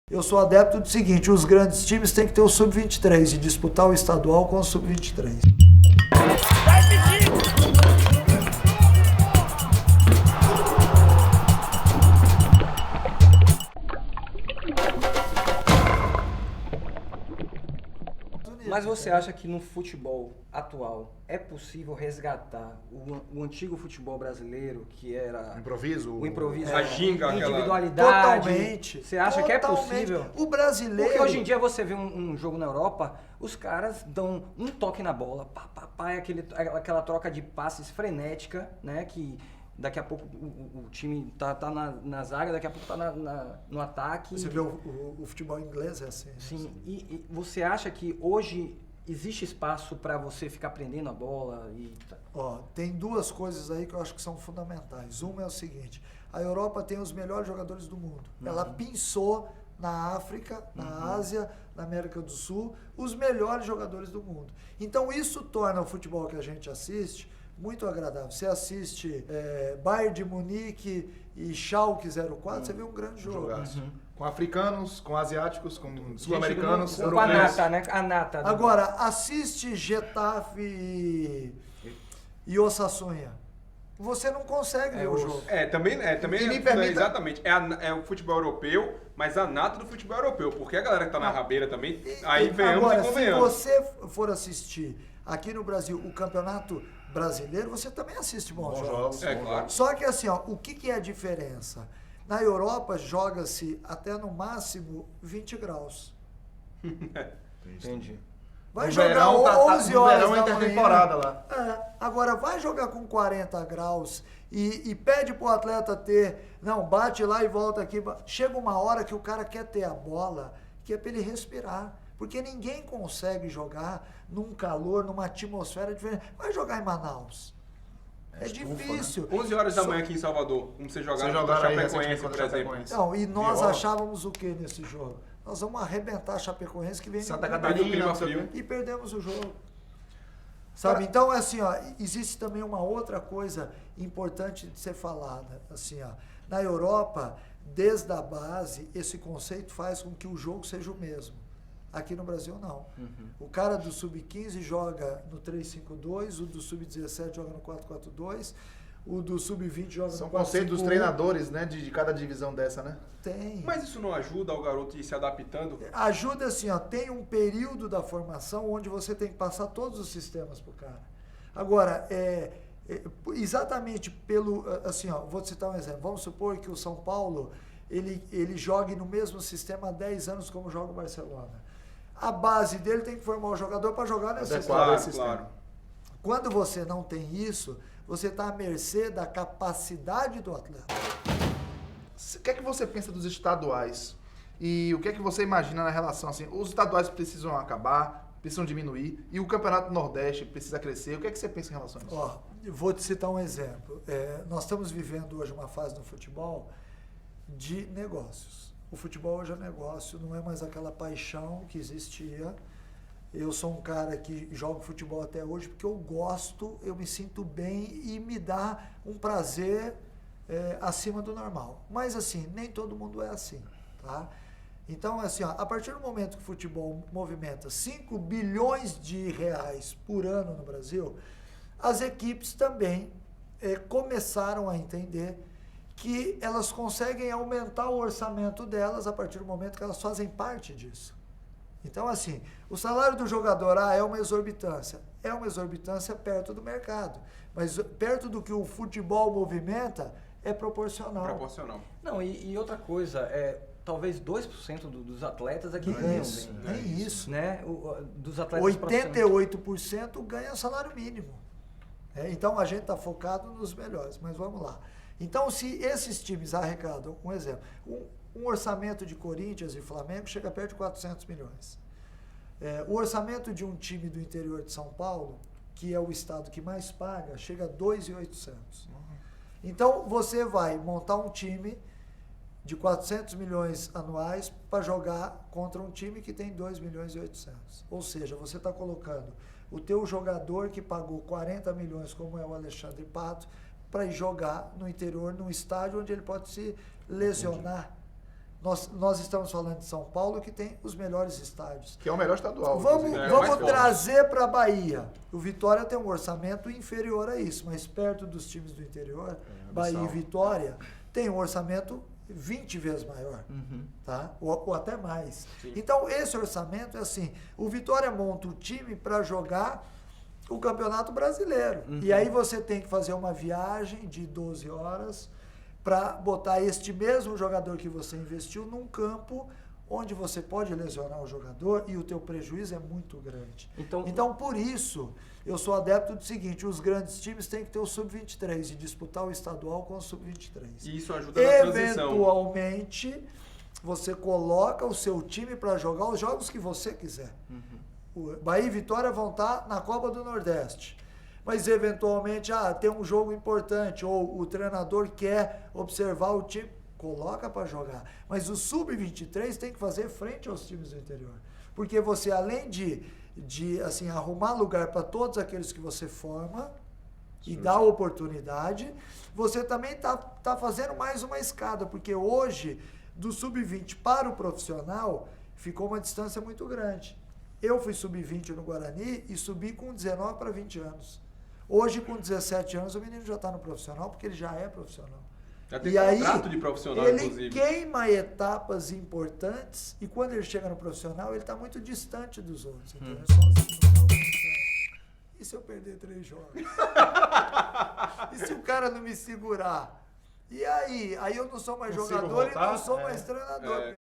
Eu sou adepto do seguinte, os grandes times têm que ter o sub-23 e disputar o estadual com o sub-23. Mas você acha que no futebol atual é possível resgatar o antigo futebol brasileiro, que era O improviso, a ginga, individualidade? Totalmente. Você acha que é possível? O brasileiro... Porque hoje em dia você vê um jogo na Europa, os caras dão um toque na bola, pá, aquela troca de passes frenética, né? Que daqui a pouco o time tá na zaga, daqui a pouco tá no ataque. Você vê o futebol inglês é assim. Sim, e você acha que hoje existe espaço para você ficar prendendo a bola? Ó, tem duas coisas aí que eu acho que são fundamentais. Uma é o seguinte, a Europa tem os melhores jogadores do mundo. Ela pinçou na África, na Ásia, na América do Sul, os melhores jogadores do mundo. Então isso torna o futebol que a gente assiste muito agradável. Você assiste Bayern de Munique e Schalke 04, você vê um grande jogo. Com africanos, com asiáticos, com sul-americanos, com a nata, né? A nata. Agora, assiste Getafe e Osasuna. Você não consegue ver o jogo. Também E me permita... exatamente. É o futebol europeu, mas a nata do futebol europeu. Porque a galera que tá na rabeira também, aí venhamos agora, e convenhamos. se você for assistir aqui no Brasil o campeonato brasileiro, você também assiste bons jogos. Claro. Só que assim, ó, o que é a diferença? Na Europa joga-se até no máximo 20 graus. Entendi. Vai No jogar verão, 11 horas no verão da intertemporada manhã. lá. Agora vai jogar com 40 graus e pede pro atleta ter, não, bate lá e volta aqui. Chega uma hora que o cara quer ter a bola, que é para ele respirar. Porque ninguém consegue jogar num calor, numa atmosfera diferente. Vai jogar em Manaus. É difícil. 11 horas da manhã aqui em Salvador, como você jogar no Chapecoense, por exemplo. Não, e nós achávamos o que nesse jogo? Nós vamos arrebentar a Chapecoense que vem Santa no Catarina, frio. e perdemos o jogo. Sabe? Então, assim, ó, existe também uma outra coisa importante de ser falada. Assim, ó, na Europa, desde a base, esse conceito faz com que o jogo seja o mesmo. Aqui no Brasil, não. O cara do Sub-15 joga no 3-5-2, o do Sub-17 joga no 4-4-2, o do Sub-20 joga São no 4-5-1. conceitos dos treinadores, né, de cada divisão dessa, né? Tem. Mas isso não ajuda o garoto a ir se adaptando? Ajuda assim, ó, tem um período da formação onde você tem que passar todos os sistemas pro cara. Agora, exatamente pelo, assim, ó, vou te citar um exemplo. Vamos supor que o São Paulo, ele jogue no mesmo sistema há 10 anos como joga o Barcelona. A base dele tem que formar o jogador para jogar nesse sistema. Claro. Quando você não tem isso, você está à mercê da capacidade do atleta. O que é que você pensa dos estaduais? E o que é que você imagina na relação, assim, os estaduais precisam acabar, precisam diminuir, e o Campeonato Nordeste precisa crescer. O que é que você pensa em relação a isso? Ó, vou te citar um exemplo. Nós estamos vivendo hoje uma fase no futebol de negócios. O futebol hoje é negócio, não é mais aquela paixão que existia. Eu sou um cara que joga futebol até hoje porque eu gosto, eu me sinto bem e me dá um prazer acima do normal. Mas assim, nem todo mundo é assim, tá? Então, assim, ó, a partir do momento que o futebol movimenta 5 bilhões de reais por ano no Brasil, as equipes também começaram a entender que elas conseguem aumentar o orçamento delas a partir do momento que elas fazem parte disso. Então, assim, o salário do jogador é uma exorbitância. É uma exorbitância perto do mercado. Mas perto do que o futebol movimenta, é proporcional. Não, e outra coisa, talvez 2% dos atletas aqui ganham bem. Nem isso. Né? Dos atletas 88% ganha salário mínimo. Então, a gente está focado nos melhores, mas vamos lá. Então, se esses times arrecadam, um exemplo, um orçamento de Corinthians e Flamengo chega perto de 400 milhões. O orçamento de um time do interior de São Paulo, que é o estado que mais paga, chega a 2.800. Então, você vai montar um time de 400 milhões anuais para jogar contra um time que tem 2.800.000. Ou seja, você está colocando o teu jogador que pagou 40 milhões, como é o Alexandre Pato, para ir jogar no interior, num estádio onde ele pode se lesionar. Nós estamos falando de São Paulo, que tem os melhores estádios. Que é o melhor estadual. Vamos, inclusive. É, vamos mais forte. trazer para a Bahia. O Vitória tem um orçamento inferior a isso, mas perto dos times do interior, Bahia e abissal. Vitória, tem um orçamento 20 vezes maior, tá? Ou até mais. Sim. Então, esse orçamento é assim, o Vitória monta o time para jogar o Campeonato Brasileiro. E aí você tem que fazer uma viagem de 12 horas para botar este mesmo jogador que você investiu num campo onde você pode lesionar o jogador e o teu prejuízo é muito grande. Então, por isso, eu sou adepto do seguinte, os grandes times têm que ter o Sub-23 e disputar o estadual com o Sub-23. E isso ajuda na transição. Eventualmente, você coloca o seu time para jogar os jogos que você quiser. O Bahia e Vitória vão estar na Copa do Nordeste. Mas, eventualmente, tem um jogo importante, ou o treinador quer observar o time, coloca para jogar. Mas o Sub-23 tem que fazer frente aos times do interior. Porque você, além de assim, arrumar lugar para todos aqueles que você forma e dá oportunidade, você também tá fazendo mais uma escada. Porque hoje, do Sub-20 para o profissional, ficou uma distância muito grande. Eu fui Sub-20 no Guarani e subi com 19 para 20 anos. Hoje, com 17 anos, o menino já está no profissional, porque ele já é profissional. Já tem E aí, contrato de profissional, ele inclusive. queima etapas importantes e quando ele chega no profissional, ele está muito distante dos outros. Então, ele sozinho não tá avançando. E se eu perder 3 jogos? E se o cara não me segurar? E aí? Aí eu não sou mais Consigo jogador voltar? e não sou mais treinador. É.